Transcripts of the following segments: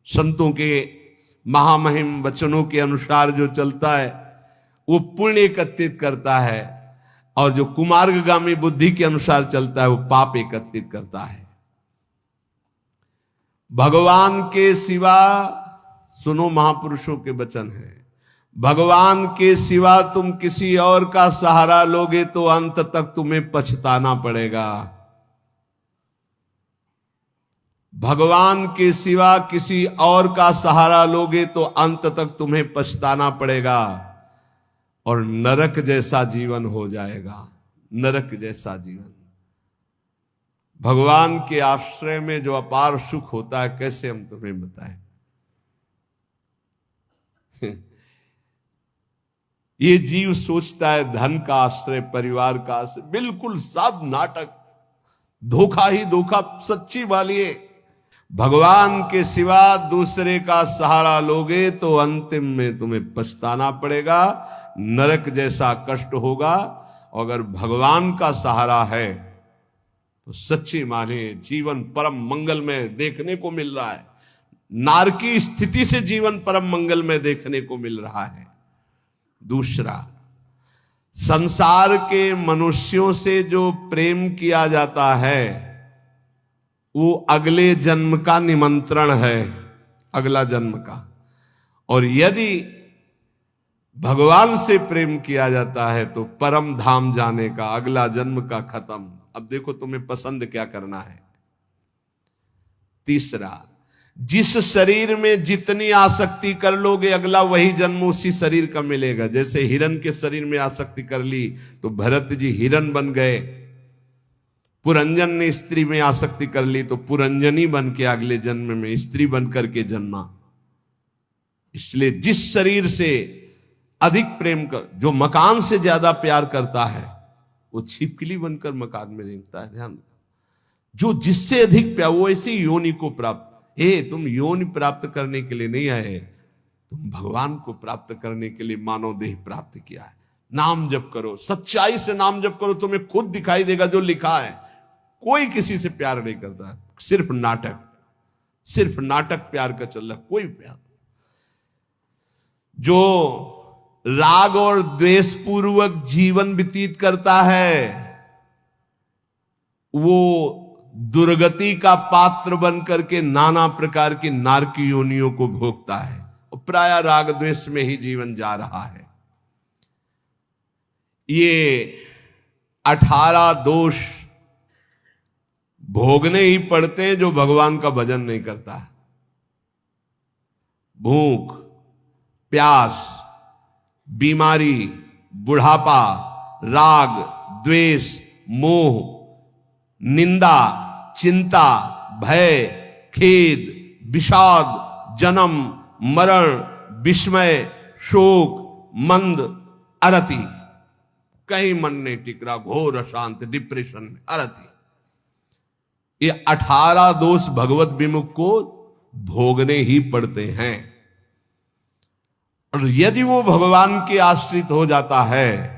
संतों के महामहिम वचनों के अनुसार जो चलता है वो पुण्य एकत्रित करता है, और जो कुमार्गगामी बुद्धि के अनुसार चलता है वो पाप एकत्रित करता है। भगवान के सिवा, सुनो महापुरुषों के वचन है, भगवान के सिवा तुम किसी और का सहारा लोगे तो अंत तक तुम्हें पछताना पड़ेगा। भगवान के सिवा किसी और का सहारा लोगे तो अंत तक तुम्हें पछताना पड़ेगा और नरक जैसा जीवन हो जाएगा, नरक जैसा जीवन। भगवान के आश्रय में जो अपार सुख होता है, कैसे हम तुम्हें बताएं। ये जीव सोचता है धन का आश्रय, परिवार का आश्रय, बिल्कुल सब नाटक, धोखा ही धोखा, सच्ची वाली। भगवान के सिवा दूसरे का सहारा लोगे तो अंतिम में तुम्हें पछताना पड़ेगा, नरक जैसा कष्ट होगा। और अगर भगवान का सहारा है तो सच्ची माने जीवन परम मंगल में देखने को मिल रहा है। नारकी स्थिति से जीवन परम मंगल में देखने को मिल रहा है। दूसरा, संसार के मनुष्यों से जो प्रेम किया जाता है वो अगले जन्म का निमंत्रण है, अगला जन्म का। और यदि भगवान से प्रेम किया जाता है तो परम धाम जाने का, अगला जन्म का खत्म। अब देखो तुम्हें पसंद क्या करना है। तीसरा, जिस शरीर में जितनी आसक्ति कर लोगे अगला वही जन्म उसी शरीर का मिलेगा। जैसे हिरण के शरीर में आसक्ति कर ली तो भरत जी हिरण बन गए, पुरंजन ने स्त्री में आसक्ति कर ली तो पुरंजनी बन के अगले जन्म में स्त्री बन करके जन्मा। इसलिए जिस शरीर से अधिक प्रेम कर, जो मकान से ज्यादा प्यार करता है वो छिपकली बनकर मकान में रेंगता है। ध्यान, जो जिससे अधिक प्यार, वो ऐसी योनि को प्राप्त। तुम योनि प्राप्त करने के लिए नहीं आए, तुम भगवान को प्राप्त करने के लिए मानव देह प्राप्त किया है। नाम जप करो, सच्चाई से नाम जप करो, तुम्हें खुद दिखाई देगा जो लिखा है। कोई किसी से प्यार नहीं करता, सिर्फ नाटक, सिर्फ नाटक प्यार का चल रहा, कोई प्यार। जो राग और द्वेष पूर्वक जीवन व्यतीत करता है वो दुर्गति का पात्र बनकर के नाना प्रकार की नारकी योनियों को भोगता है और प्राय राग द्वेष में ही जीवन जा रहा है। ये 18 दोष भोगने ही पड़ते हैं जो भगवान का भजन नहीं करता। भूख, प्यास, बीमारी, बुढ़ापा, राग, द्वेष, मोह, निंदा, चिंता, भय, खेद, विषाद, जन्म, मरण, विस्मय, शोक, मंद, अरति, कहीं मन नहीं टिक रहा, घोर अशांत, डिप्रेशन में, अरति। ये 18 दोष भगवत विमुख को भोगने ही पड़ते हैं। और यदि वो भगवान के आश्रित हो जाता है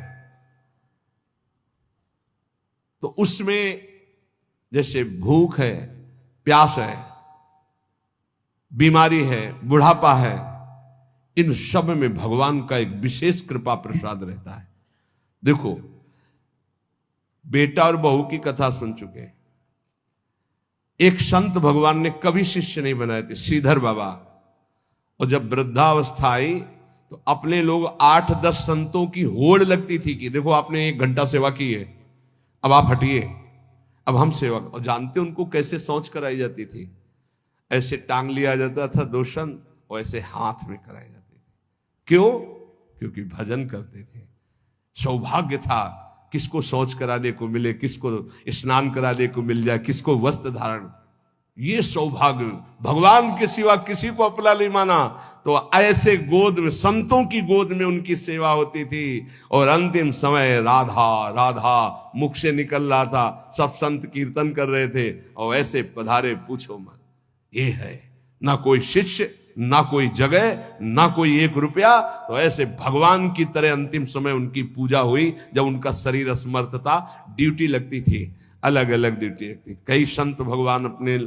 तो उसमें जैसे भूख है, प्यास है, बीमारी है, बुढ़ापा है, इन सब में भगवान का एक विशेष कृपा प्रसाद रहता है। देखो, बेटा और बहू की कथा सुन चुके। एक संत भगवान ने कभी शिष्य नहीं बनाए थे, श्रीधर बाबा। और जब वृद्धावस्था आई तो अपने लोग 8-10 संतों की होड़ लगती थी कि देखो आपने 1 घंटा सेवा की है, अब आप हटिए, अब हम सेवा। और जानते उनको कैसे सोच कराई जाती थी? ऐसे टांग लिया जाता था 2 संत और ऐसे हाथ में कराई जाती थी। क्यों? क्योंकि भजन करते थे। सौभाग्य था किसको शौच कराने को मिले, किसको स्नान कराने को मिल जाए, किसको वस्त्र धारण। ये सौभाग्य, भगवान के सिवा किसी को अपना नहीं माना। तो ऐसे गोद में, संतों की गोद में उनकी सेवा होती थी। और अंतिम समय राधा राधा मुख से निकल रहा था, सब संत कीर्तन कर रहे थे और ऐसे पधारे, पूछो मत। ये है ना कोई शिष्य, ना कोई जगह, ना कोई 1 रुपया। तो ऐसे भगवान की तरह अंतिम समय उनकी पूजा हुई। जब उनका शरीर असमर्थ था, ड्यूटी लगती थी, अलग अलग ड्यूटी थी। कई संत भगवान अपने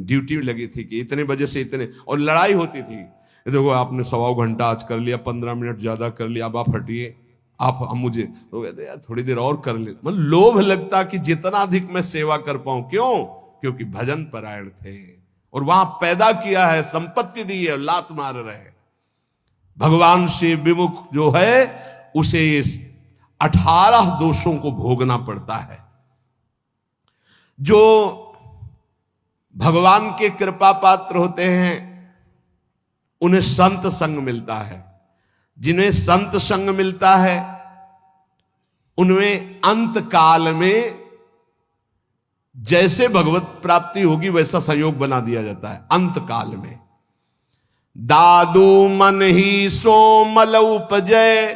ड्यूटी लगी थी कि इतने बजे से इतने, और लड़ाई होती थी। देखो आपने 1.25 घंटा आज कर लिया, 15 मिनट ज्यादा कर लिया, अब आप हटिए, आप मुझे तो कहते यार थोड़ी देर और कर ले। मतलब लोभ लगता कि जितना अधिक मैं सेवा कर पाऊं। क्यों? क्योंकि भजन परायण थे और वहां पैदा किया है, संपत्ति दी है, लात मार रहे। भगवान से विमुख जो है उसे 18 दोषों को भोगना पड़ता है। जो भगवान के कृपा पात्र होते हैं उन्हें संत संग मिलता है। जिन्हें संत संग मिलता है उनमें अंत काल में जैसे भगवत प्राप्ति होगी वैसा संयोग बना दिया जाता है। अंत काल में दादू मन ही सो मल उपजय,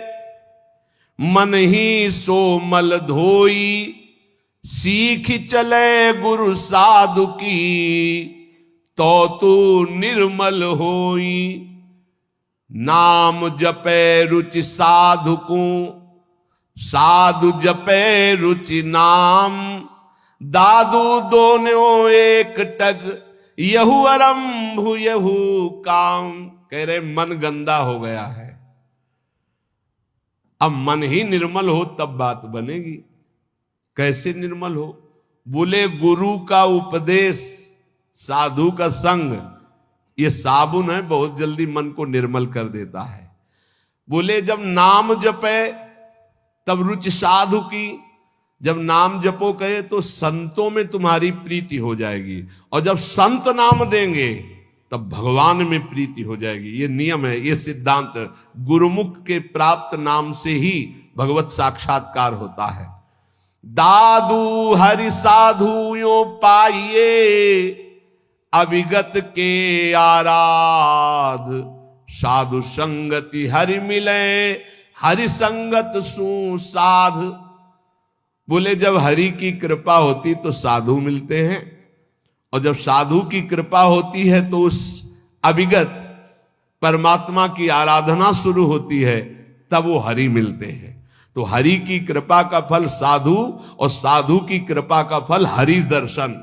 मन ही सो मल धोई, सीख चले गुरु साधु की, तो तू निर्मल होई। नाम जपे रुचि साधु को, साधु जपे रुचि नाम, दादू दोनों एक टक, यहू आरंभ यहू काम। कह रहे मन गंदा हो गया है, अब मन ही निर्मल हो तब बात बनेगी। कैसे निर्मल हो? बोले गुरु का उपदेश, साधु का संग, ये साबुन है, बहुत जल्दी मन को निर्मल कर देता है। बोले जब नाम जपे तब रुचि साधु की, जब नाम जपो कहे तो संतों में तुम्हारी प्रीति हो जाएगी, और जब संत नाम देंगे तब भगवान में प्रीति हो जाएगी। ये नियम है, ये सिद्धांत। गुरुमुख के प्राप्त नाम से ही भगवत साक्षात्कार होता है। दादू हरि साधु यो पाइये, अविगत के आराध, साधु संगति हरि मिले, हरि संगत सुसाध। बोले जब हरि की कृपा होती तो साधु मिलते हैं, और जब साधु की कृपा होती है तो उस अविगत परमात्मा की आराधना शुरू होती है, तब वो हरि मिलते हैं। तो हरि की कृपा का फल साधु, और साधु की कृपा का फल हरि दर्शन।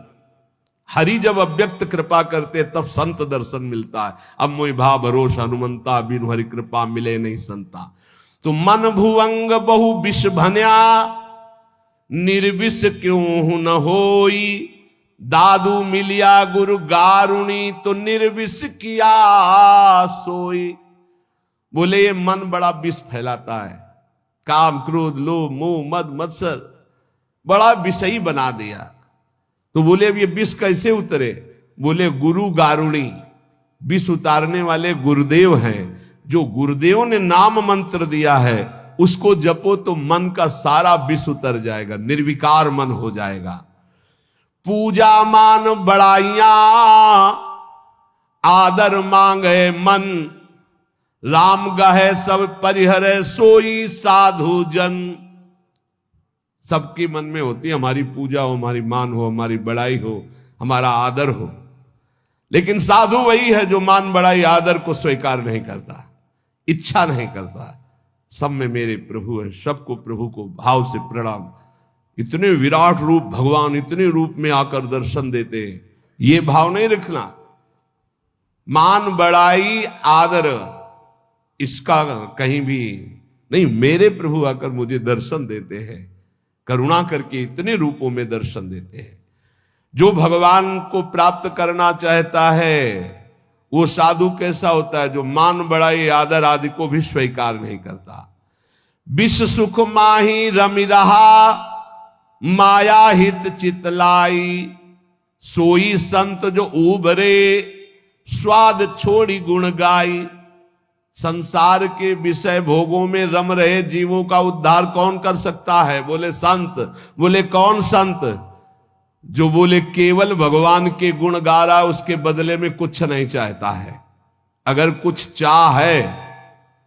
हरि जब अव्यक्त कृपा करते तब संत दर्शन मिलता है। अब मोहि भा भरोस हनुमंता, बिनु हरि कृपा मिले नहीं संता। तो मन भुवंग बहु विष भन्या, निर्विष क्यों न होई, दादू मिलिया गुरु गारुणी, तो निर्विष किया सोई। बोले ये मन बड़ा विष फैलाता है, काम क्रोध लोभ मोह मद मत्सर बड़ा विषयी बना दिया। तो बोले अब ये विष कैसे उतरे? बोले गुरु गारुणी, विष उतारने वाले गुरुदेव हैं। जो गुरुदेव ने नाम मंत्र दिया है उसको जपो तो मन का सारा विष उतर जाएगा, निर्विकार मन हो जाएगा। पूजा मान बड़ाइयां, आदर मांगे मन, राम गहे सब परिहरे, सोई साधु जन। सबके मन में होती है हमारी पूजा हो, हमारी मान हो, हमारी बड़ाई हो, हमारा आदर हो। लेकिन साधु वही है जो मान बड़ाई आदर को स्वीकार नहीं करता, इच्छा नहीं करता। सब में मेरे प्रभु है, सबको प्रभु को भाव से प्रणाम। इतने विराट रूप भगवान इतने रूप में आकर दर्शन देते हैं, ये भाव नहीं रखना। मान बड़ाई आदर इसका कहीं भी नहीं। मेरे प्रभु आकर मुझे दर्शन देते हैं, करुणा करके इतने रूपों में दर्शन देते हैं। जो भगवान को प्राप्त करना चाहता है वो साधु कैसा होता है? जो मान बड़ाई आदर आदि को भी स्वीकार नहीं करता। विश्व सुख माही रमि रहा, माया हित चितलाई, सोई संत जो उबरे, स्वाद छोड़ी गुण गाई। संसार के विषय भोगों में रम रहे जीवों का उद्धार कौन कर सकता है? बोले संत। बोले कौन संत? जो बोले केवल भगवान के गुण गा रहा, उसके बदले में कुछ नहीं चाहता है। अगर कुछ चाह है,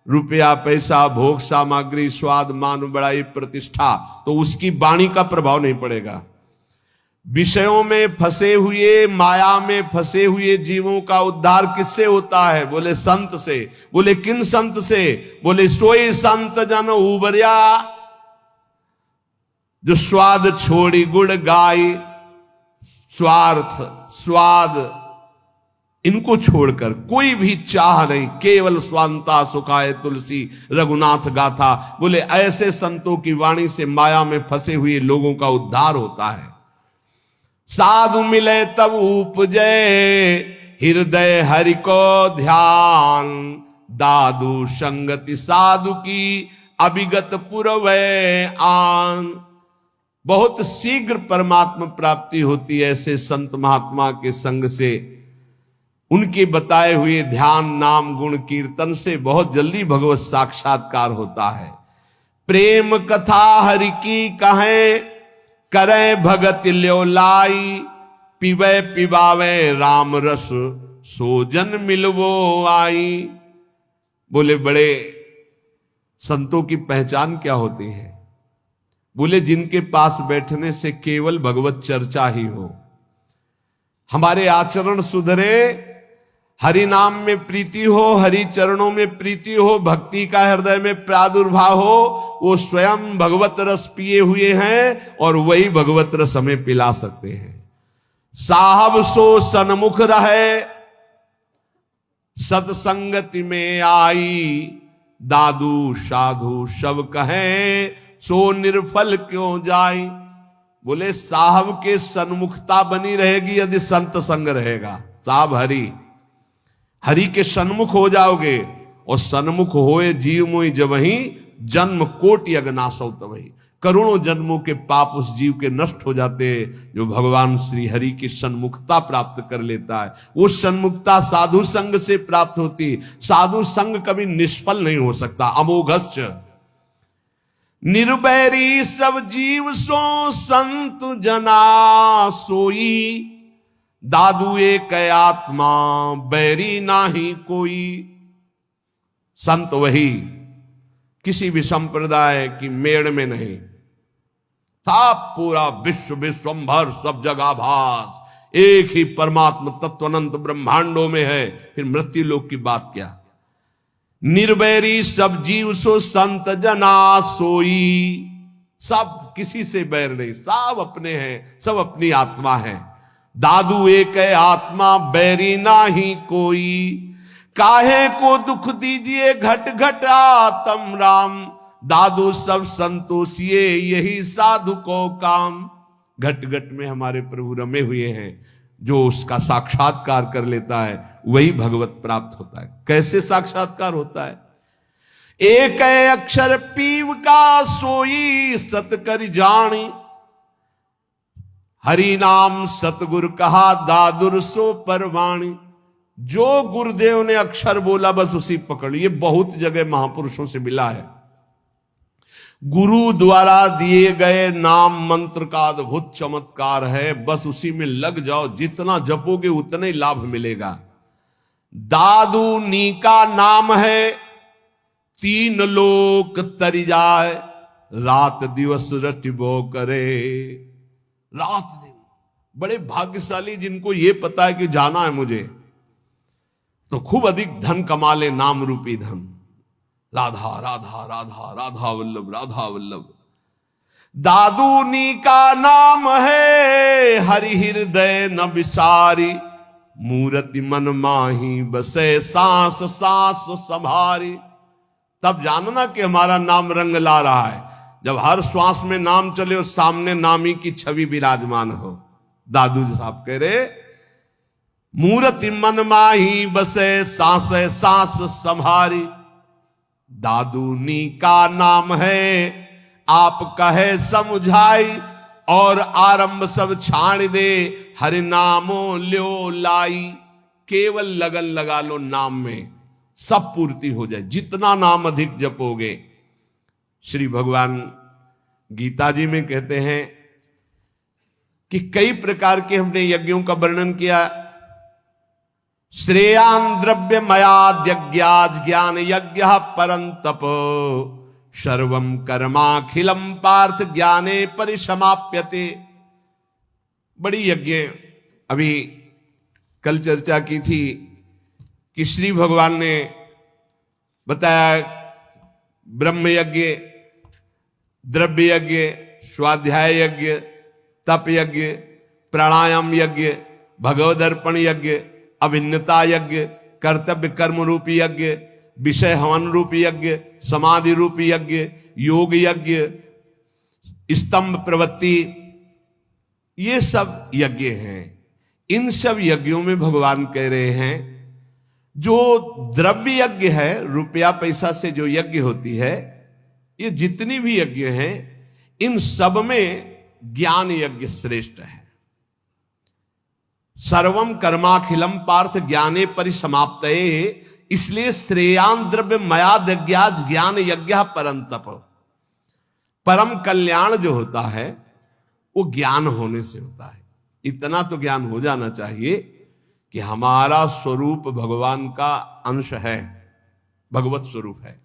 रुपया पैसा भोग सामग्री स्वाद मान बड़ाई प्रतिष्ठा, तो उसकी वाणी का प्रभाव नहीं पड़ेगा। विषयों में फंसे हुए, माया में फंसे हुए जीवों का उद्धार किससे होता है? बोले संत से। बोले किन संत से? बोले सोई संत जन उबरिया। जो स्वाद छोड़ी गुण गाई, स्वार्थ स्वाद इनको छोड़कर कोई भी चाह नहीं, केवल स्वांता सुखाए तुलसी रघुनाथ गाथा। बोले ऐसे संतों की वाणी से माया में फंसे हुए लोगों का उद्धार होता है। साधु मिले तब उपजे हृदय हरि को ध्यान, दादु संगति साधु की अभिगत पुरवै आन। बहुत शीघ्र परमात्मा प्राप्ति होती है ऐसे संत महात्मा के संग से, उनके बताए हुए ध्यान नाम गुण कीर्तन से बहुत जल्दी भगवत साक्षात्कार होता है। प्रेम कथा हरि की कहें, करे भगत ल्यो लाई, पिबे पिबावे राम रस सोजन मिलवो आई। बोले बड़े संतों की पहचान क्या होती है? बोले जिनके पास बैठने से केवल भगवत चर्चा ही हो, हमारे आचरण सुधरे, हरि नाम में प्रीति हो, हरि चरणों में प्रीति हो, भक्ति का हृदय में प्रादुर्भाव हो, वो स्वयं भगवत रस पिए हुए हैं और वही भगवत रस हमें पिला सकते हैं। साहब सो सन्मुख रहे, सत्संगति में आई, दादू साधु सब कहें, सो निर्फल क्यों जाई। बोले साहब के सन्मुखता बनी रहेगी यदि संत संग रहेगा। साहब हरि, हरि के सन्मुख हो जाओगे, और सन्मुख होए जीव मोहि जब ही, जन्म कोटि अगनासौ तबहि। करोड़ों जन्मों के पाप उस जीव के नष्ट हो जाते हैं जो भगवान श्री हरि की सन्मुखता प्राप्त कर लेता है। वो सन्मुखता साधु संग से प्राप्त होती। साधु संग कभी निष्फल नहीं हो सकता। अमोघश्च निर्वैरी सब जीव सो संत जना सोई, दादू एक आत्मा बैरी नाही कोई। संत वही, किसी भी संप्रदाय की मेड़ में नहीं था, पूरा विश्व विश्वंभर सब जगह भास, एक ही परमात्मा तत्व अनंत ब्रह्मांडों में है। फिर मृत्यु लोक की बात क्या? निर्वैरी सब जीव सो संत जना सोई। सब किसी से बैर नहीं, सब अपने हैं, सब अपनी आत्मा है। दादू एक आत्मा बैरी नाही कोई, काहे को दुख दीजिए घट घट आत्म राम, दादू सब संतोषिए यही साधु को काम। घट घट में हमारे प्रभु रमे हुए हैं, जो उसका साक्षात्कार कर लेता है वही भगवत प्राप्त होता है। कैसे साक्षात्कार होता है? एक अक्षर पीव का सोई सत कर जानी, हरि नाम सतगुरु कहा दादुर सो परवाणी। जो गुरुदेव ने अक्षर बोला बस उसी पकड़। ये बहुत जगह महापुरुषों से मिला है। गुरु द्वारा दिए गए नाम मंत्र का अद्भुत चमत्कार है, बस उसी में लग जाओ, जितना जपोगे उतना ही लाभ मिलेगा। दादू नी का नाम है, तीन लोक तरी जाए, रात दिवस रटिबो करे। रात दिन बड़े भाग्यशाली जिनको ये पता है कि जाना है मुझे, तो खूब अधिक धन कमा ले, नाम रूपी धन। राधा राधा राधा राधा वल्लभ राधा वल्लभ। दादूनी का नाम है, हरि हृदय न विसारी, मूर्ति मन माही बसे सांस सांस संभारी। तब जानना कि हमारा नाम रंग ला रहा है, जब हर श्वास में नाम चले और सामने नामी की छवि विराजमान हो। दादू साहब कह रहे, मूर्ति मन माही बसे सांस सांस संभारी। दादूनी का नाम है, आप कहे समझाई, और आरंभ सब छाड़ दे, हरि नामो ल्यो लाई। केवल लगन लगा लो नाम में, सब पूर्ति हो जाए। जितना नाम अधिक जपोगे, श्री भगवान गीता जी में कहते हैं कि कई प्रकार के हमने यज्ञों का वर्णन किया। श्रेयान द्रव्य मयाद्यज्ञाज ज्ञान यज्ञ परंतप, सर्वम कर्माखिलम पार्थ ज्ञाने परिसमाप्यते। बड़ी यज्ञ अभी कल चर्चा की थी कि श्री भगवान ने बताया ब्रह्म यज्ञ, द्रव्य यज्ञ, स्वाध्याय यज्ञ, तप यज्ञ, प्राणायाम यज्ञ, भगवदर्पण यज्ञ, अभिन्नता यज्ञ, कर्तव्य कर्म रूपी यज्ञ, विषय हवन रूपी यज्ञ, समाधि रूपी यज्ञ, योग यज्ञ, स्तंभ प्रवृत्ति, ये सब यज्ञ हैं। इन सब यज्ञों में भगवान कह रहे हैं जो द्रव्य यज्ञ है, रुपया पैसा से जो यज्ञ होती है, ये जितनी भी यज्ञ हैं इन सब में ज्ञान यज्ञ श्रेष्ठ है। सर्वम कर्माखिलम पार्थ ज्ञाने परिसमाप्तये, इसलिए श्रेयान द्रव्य मयाद यज्ञाज ज्ञान यज्ञ परंतप। परम कल्याण जो होता है वो ज्ञान होने से होता है। इतना तो ज्ञान हो जाना चाहिए कि हमारा स्वरूप भगवान का अंश है, भगवत स्वरूप है।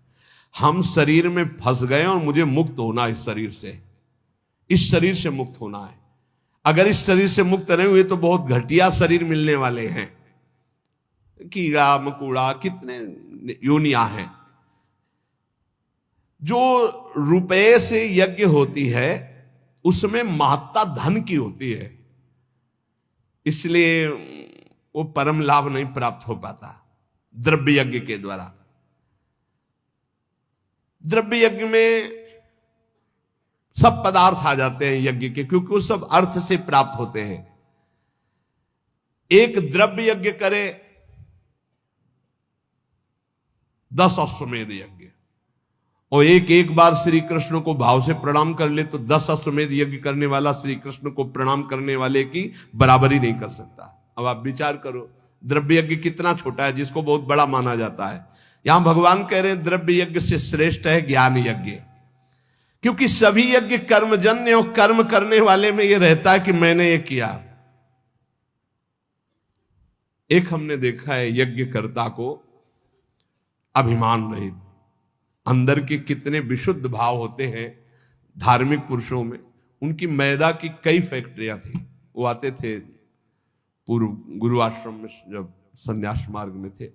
हम शरीर में फंस गए और मुझे मुक्त होना इस शरीर से, इस शरीर से मुक्त होना है। अगर इस शरीर से मुक्त नहीं हुए तो बहुत घटिया शरीर मिलने वाले हैं, कीड़ा मकोड़ा कितने योनियां हैं। जो रुपये से यज्ञ होती है उसमें महत्ता धन की होती है, इसलिए वो परम लाभ नहीं प्राप्त हो पाता द्रव्य यज्ञ के द्वारा। द्रव्य यज्ञ में सब पदार्थ आ जाते हैं यज्ञ के, क्योंकि वो सब अर्थ से प्राप्त होते हैं। एक द्रव्य यज्ञ करे 10 अश्वमेध यज्ञ, और एक बार श्री कृष्ण को भाव से प्रणाम कर ले तो 10 अश्वमेध यज्ञ करने वाला श्री कृष्ण को प्रणाम करने वाले की बराबरी नहीं कर सकता। अब आप विचार करो द्रव्य यज्ञ कितना छोटा है जिसको बहुत बड़ा माना जाता है। यहां भगवान कह रहे हैं द्रव्य यज्ञ से श्रेष्ठ है ज्ञान यज्ञ, क्योंकि सभी यज्ञ कर्मजन्य और कर्म करने वाले में यह रहता है कि मैंने ये किया। एक हमने देखा है यज्ञकर्ता को अभिमान रहित, अंदर के कितने विशुद्ध भाव होते हैं धार्मिक पुरुषों में। उनकी मैदा की कई फैक्ट्रियां थी। वो आते थे पूर्व गुरु आश्रम में, जब संन्यास मार्ग में थे,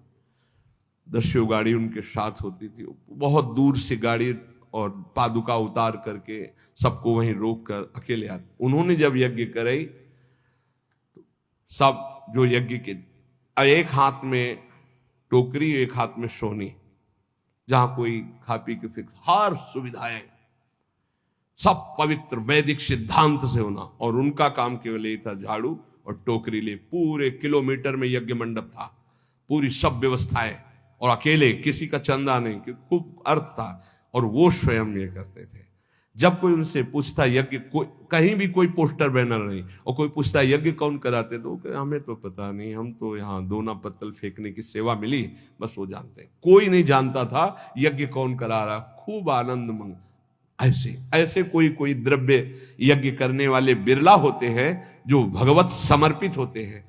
10 गाड़ी उनके साथ होती थी। बहुत दूर से गाड़ी और पादुका उतार करके सबको वहीं रोक कर अकेले आते। उन्होंने जब यज्ञ कराई तो सब जो यज्ञ के, एक हाथ में टोकरी एक हाथ में सोनी, जहां कोई खा पी के फिर हर सुविधाएं सब पवित्र वैदिक सिद्धांत से होना, और उनका काम केवल यही था झाड़ू और टोकरी ले। पूरे किलोमीटर में यज्ञ मंडप था, पूरी सब व्यवस्थाएं, और अकेले, किसी का चंदा नहीं, क्योंकि खूब अर्थ था, और वो स्वयं ये करते थे। जब कोई उनसे पूछता यज्ञ, कहीं भी कोई पोस्टर बैनर नहीं, और कोई पूछता यज्ञ कौन कराते, तो हमें तो पता नहीं, हम तो यहाँ दोना पत्तल फेंकने की सेवा मिली, बस वो जानते हैं। कोई नहीं जानता था यज्ञ कौन करा रहा। खूब आनंद मंग ऐसे कोई द्रव्य यज्ञ करने वाले बिरला होते हैं जो भगवत समर्पित होते हैं,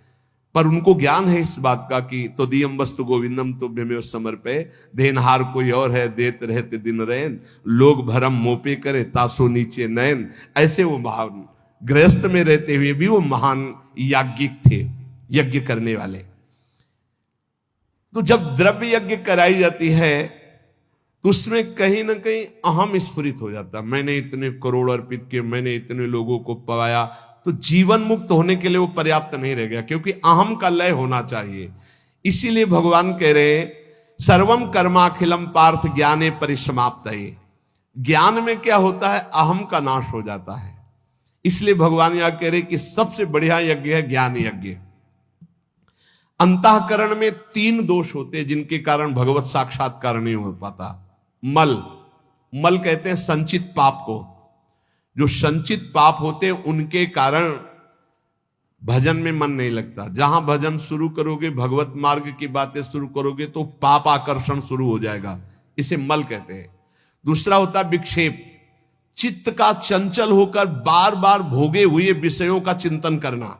पर उनको ज्ञान है इस बात का कि तो दियम वस्तु गोविंदम तो भ्यमेव समर्पे, देनहार कोई और है देत रहते दिन रैन, लोग भरम मोपे करे तासो नीचे नयन। ऐसे वो महान गृहस्थ में रहते हुए भी वो महान याज्ञिक थे, यज्ञ करने वाले। तो जब द्रव्य यज्ञ कराई जाती है तो उसमें कहीं ना कहीं अहम स्फुरित हो जाता। मैंने इतने करोड़ अर्पित किए, मैंने इतने लोगों को पवाया, तो जीवन मुक्त होने के लिए वो पर्याप्त नहीं रह गया, क्योंकि अहम का लय होना चाहिए। इसीलिए भगवान कह रहे हैं सर्वम कर्माखिलम पार्थ ज्ञाने परिसमाप्तये। ज्ञान में क्या होता है, अहम का नाश हो जाता है। इसलिए भगवान यहां कह रहे कि सबसे बढ़िया यज्ञ है ज्ञान यज्ञ। अंतःकरण में 3 दोष होते हैं जिनके कारण भगवत साक्षात्कार नहीं हो पाता। मल कहते हैं संचित पाप को। जो संचित पाप होते हैं उनके कारण भजन में मन नहीं लगता। जहां भजन शुरू करोगे, भगवत मार्ग की बातें शुरू करोगे, तो पाप आकर्षण शुरू हो जाएगा। इसे मल कहते हैं। दूसरा होता है विक्षेप, चित्त का चंचल होकर बार बार भोगे हुए विषयों का चिंतन करना,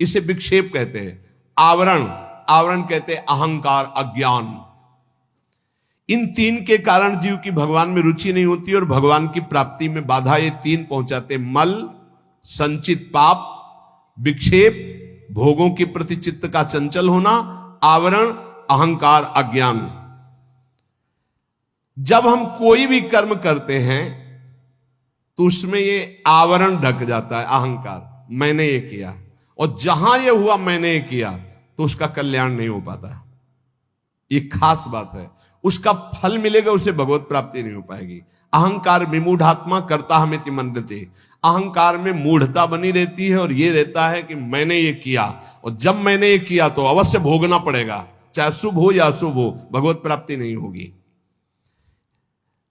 इसे विक्षेप कहते हैं। आवरण कहते हैं अहंकार, अज्ञान। इन 3 के कारण जीव की भगवान में रुचि नहीं होती और भगवान की प्राप्ति में बाधा ये 3 पहुंचाते। मल, संचित पाप, विक्षेप, भोगों के प्रति चित्त का चंचल होना, आवरण, अहंकार, अज्ञान। जब हम कोई भी कर्म करते हैं तो उसमें ये आवरण ढक जाता है, अहंकार, मैंने ये किया। और जहां ये हुआ मैंने ये किया तो उसका कल्याण नहीं हो पाता। ये खास बात है, उसका फल मिलेगा, उसे भगवत प्राप्ति नहीं हो पाएगी। अहंकार विमूढ़ात्मा कर्ता हमेति मन्यते, अहंकार में मूढ़ता बनी रहती है और ये रहता है कि मैंने ये किया, और जब मैंने ये किया तो अवश्य भोगना पड़ेगा, चाहे शुभ हो या अशुभ हो, भगवत प्राप्ति नहीं होगी।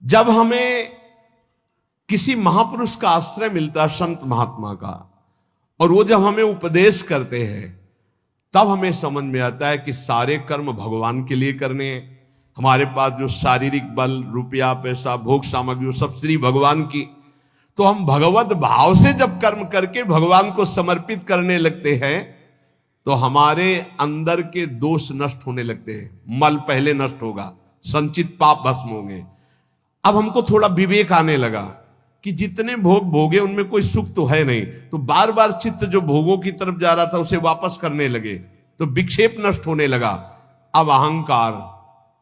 जब हमें किसी महापुरुष का आश्रय मिलता है, संत महात्मा का, और वो जब हमें उपदेश करते हैं, तब हमें समझ में आता है कि सारे कर्म भगवान के लिए करने हैं। हमारे पास जो शारीरिक बल, रुपया, पैसा, भोग सामग्री, वो सब श्री भगवान की, तो हम भगवत भाव से जब कर्म करके भगवान को समर्पित करने लगते हैं तो हमारे अंदर के दोष नष्ट होने लगते हैं। मल पहले नष्ट होगा, संचित पाप भस्म होंगे। अब हमको थोड़ा विवेक आने लगा कि जितने भोग भोगे उनमें कोई सुख तो है नहीं, तो बार बार चित्त जो भोगों की तरफ जा रहा था उसे वापस करने लगे, तो विक्षेप नष्ट होने लगा। अब अहंकार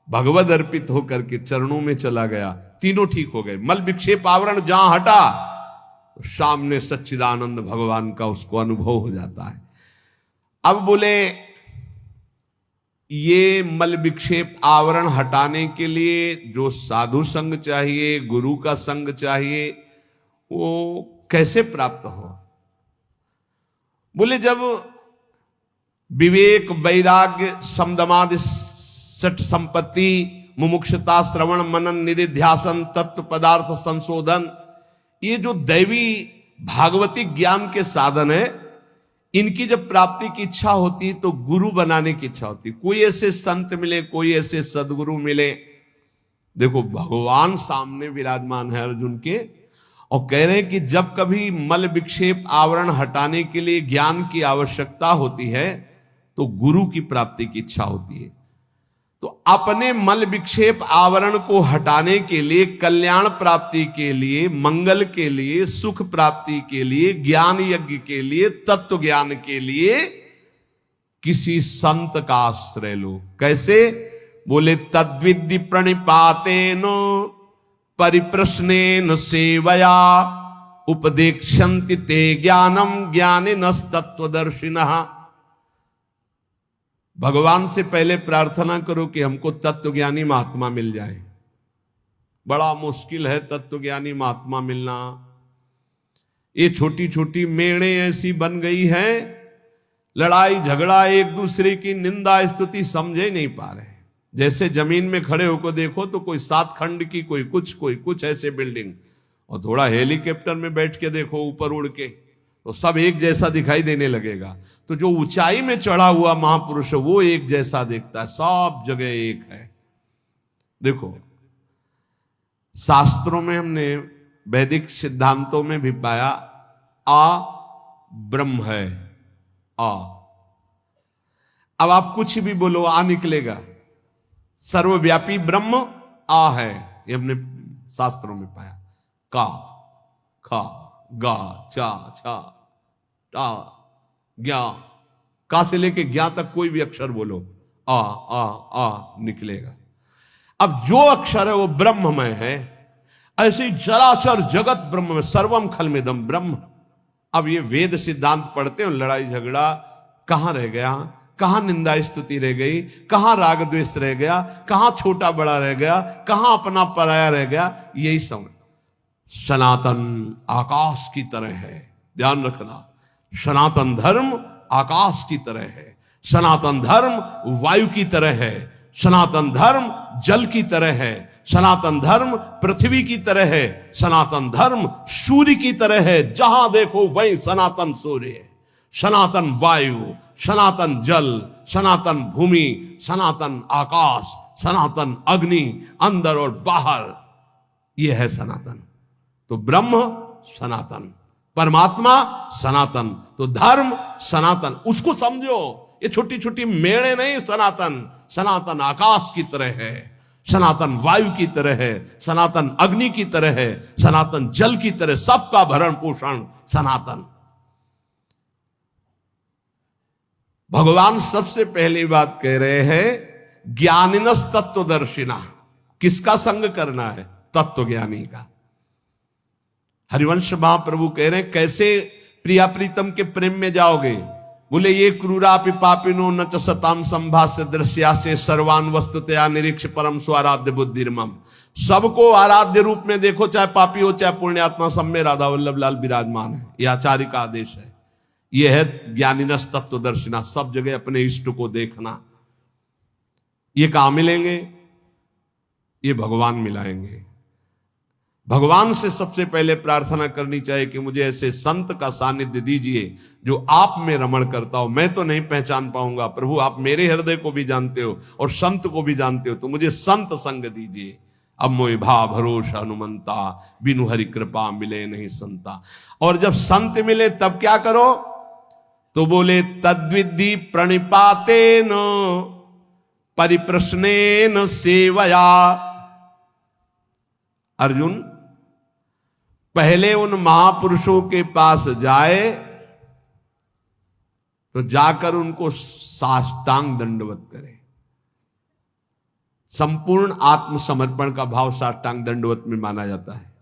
भगवद अर्पित होकर के चरणों में चला गया, तीनों ठीक हो गए। मल विक्षेप आवरण जहां हटा तो सामने सच्चिदानंद भगवान का उसको अनुभव हो जाता है। अब बोले ये मल विक्षेप आवरण हटाने के लिए जो साधु संग चाहिए, गुरु का संग चाहिए, वो कैसे प्राप्त हो? बोले जब विवेक, वैराग्य, समदमादि सठ संपत्ति, मुमुक्षता, श्रवण, मनन, निधिध्यासन, तत्व पदार्थ संशोधन, ये जो दैवी भागवतिक ज्ञान के साधन है, इनकी जब प्राप्ति की इच्छा होती तो गुरु बनाने की इच्छा होती। कोई ऐसे संत मिले, कोई ऐसे सदगुरु मिले। देखो भगवान सामने विराजमान है अर्जुन के, और कह रहे हैं कि जब कभी मल विक्षेप आवरण हटाने के लिए ज्ञान की आवश्यकता होती है तो गुरु की प्राप्ति की इच्छा होती है। तो अपने मल विक्षेप आवरण को हटाने के लिए, कल्याण प्राप्ति के लिए, मंगल के लिए, सुख प्राप्ति के लिए, ज्ञान यज्ञ के लिए, तत्व ज्ञान के लिए किसी संत का आश्रय लो। कैसे? बोले तद्विद्धि प्रणिपातेन परिप्रश्नेन सेवया उपदेक्षन्ति ते ज्ञानम ज्ञानिनस्तत्वदर्शिनः। भगवान से पहले प्रार्थना करो कि हमको तत्वज्ञानी महात्मा मिल जाए। बड़ा मुश्किल है तत्वज्ञानी महात्मा मिलना। ये छोटी छोटी मेड़े ऐसी बन गई हैं, लड़ाई झगड़ा, एक दूसरे की निंदा स्तुति समझे नहीं पा रहे। जैसे जमीन में खड़े होकर देखो तो कोई 7 खंड की, कोई कुछ ऐसे बिल्डिंग, और थोड़ा हेलीकॉप्टर में बैठ के देखो ऊपर उड़ के, तो सब एक जैसा दिखाई देने लगेगा। तो जो ऊंचाई में चढ़ा हुआ महापुरुष है वो एक जैसा दिखता है, सब जगह एक है। देखो शास्त्रों में हमने, वैदिक सिद्धांतों में भी पाया, आ ब्रह्म है, आ। अब आप कुछ भी बोलो आ निकलेगा। सर्वव्यापी ब्रह्म आ है, ये हमने शास्त्रों में पाया। का, खा, गा, चा, छा, टा, ज्ञा, का से लेके ज्ञा तक कोई भी अक्षर बोलो, आ निकलेगा। अब जो अक्षर है वो ब्रह्ममय है। ऐसे ही चराचर जगत ब्रह्म में, सर्वम खलमिदम ब्रह्म। अब ये वेद सिद्धांत पढ़ते हो, लड़ाई झगड़ा कहां रह गया, कहां निंदा स्तुति रह गई, कहां राग द्वेष रह गया, कहां छोटा बड़ा रह गया, कहां अपना पराया रह गया। यही समझ। सनातन आकाश की तरह है, ध्यान रखना। सनातन धर्म आकाश की तरह है, सनातन धर्म वायु की तरह है, सनातन धर्म जल की तरह है, सनातन धर्म पृथ्वी की तरह है, सनातन धर्म सूर्य की तरह है। जहां देखो वहीं सनातन सूर्य है, सनातन वायु, सनातन जल, सनातन भूमि, सनातन आकाश, सनातन अग्नि, अंदर और बाहर, यह है सनातन। तो ब्रह्म सनातन, परमात्मा सनातन, तो धर्म सनातन। उसको समझो, ये छोटी छोटी मेड़े नहीं। सनातन, सनातन आकाश की तरह है, सनातन वायु की तरह है, सनातन अग्नि की तरह है, सनातन जल की तरह, सबका भरण पोषण सनातन। भगवान सबसे पहली बात कह रहे हैं ज्ञानिनस तत्वदर्शिना। किसका संग करना है? तत्वज्ञानी का। हरिवंश महाप्रभु कह रहे हैं कैसे प्रिया प्रीतम के प्रेम में जाओगे? बोले ये क्रूरापि पापिनो न च सताम संभाष्य दृश्या से सर्वान वस्तुतया निरीक्ष परम स्वाराध्य बुद्धिर्मम। सबको आराध्य रूप में देखो, चाहे पापी हो चाहे पुण्यात्मा, सब में राधा वल्लभ लाल विराजमान है। यह आचार्य का आदेश है। यह है ज्ञानिनस तत्वदर्शिना, सब जगह अपने इष्ट को देखना। ये कहां मिलेंगे? ये भगवान मिलाएंगे। भगवान से सबसे पहले प्रार्थना करनी चाहिए कि मुझे ऐसे संत का सानिध्य दीजिए जो आप में रमण करता हो। मैं तो नहीं पहचान पाऊंगा प्रभु, आप मेरे हृदय को भी जानते हो और संत को भी जानते हो, तो मुझे संत संग दीजिए। अब मोहि भा भरोसा हनुमंता, बिनु हरि कृपा मिले नहीं संता। और जब संत मिले तब क्या करो? तो बोले तद्विद्धि प्रणिपातेन परिप्रश्नेन सेवया। अर्जुन पहले उन महापुरुषों के पास जाए तो जाकर उनको साष्टांग दंडवत करे। संपूर्ण आत्मसमर्पण का भाव साष्टांग दंडवत में माना जाता है।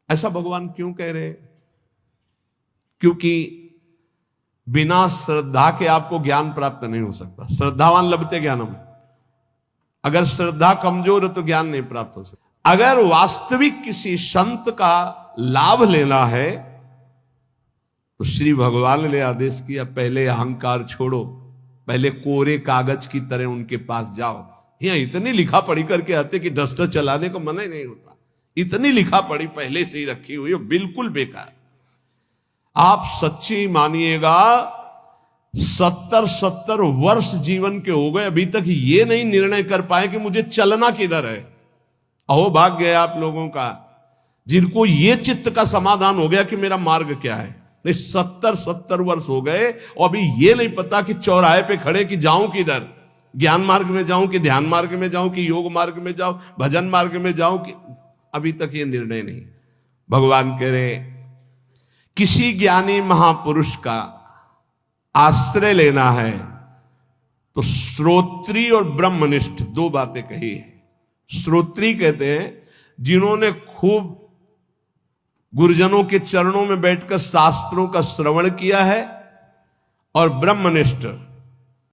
ऐसा भगवान क्यों कह रहे? क्योंकि बिना श्रद्धा के आपको ज्ञान प्राप्त नहीं हो सकता। श्रद्धावान लभते ज्ञानम। अगर श्रद्धा कमजोर है तो ज्ञान नहीं प्राप्त हो सकता। अगर वास्तविक किसी संत का लाभ लेना है तो श्री भगवान ने आदेश किया, पहले अहंकार छोड़ो, पहले कोरे कागज की तरह उनके पास जाओ। यहां इतनी लिखा पढ़ी करके आते कि डस्टर चलाने को मना ही नहीं होता। इतनी लिखा पढ़ी पहले से ही रखी हुई है, बिल्कुल बेकार। आप सच्ची मानिएगा 70 वर्ष जीवन के हो गए, अभी तक ये नहीं निर्णय कर पाए कि मुझे चलना किधर है। अहो भाग्य आप लोगों का जिनको ये चित्त का समाधान हो गया कि मेरा मार्ग क्या है। नहीं, 70 वर्ष हो गए और अभी ये नहीं पता कि चौराहे पे खड़े कि जाऊं किधर, ज्ञान मार्ग में जाऊं कि ध्यान मार्ग में जाऊं कि योग मार्ग में जाऊं, भजन मार्ग में जाऊं कि, अभी तक ये निर्णय नहीं। भगवान कह रहे किसी ज्ञानी महापुरुष का आश्रय लेना है तो श्रोत्री और ब्रह्मनिष्ठ दो बातें कही है। श्रोत्री कहते हैं जिन्होंने खूब गुरुजनों के चरणों में बैठकर शास्त्रों का श्रवण किया है, और ब्रह्मनिष्ठ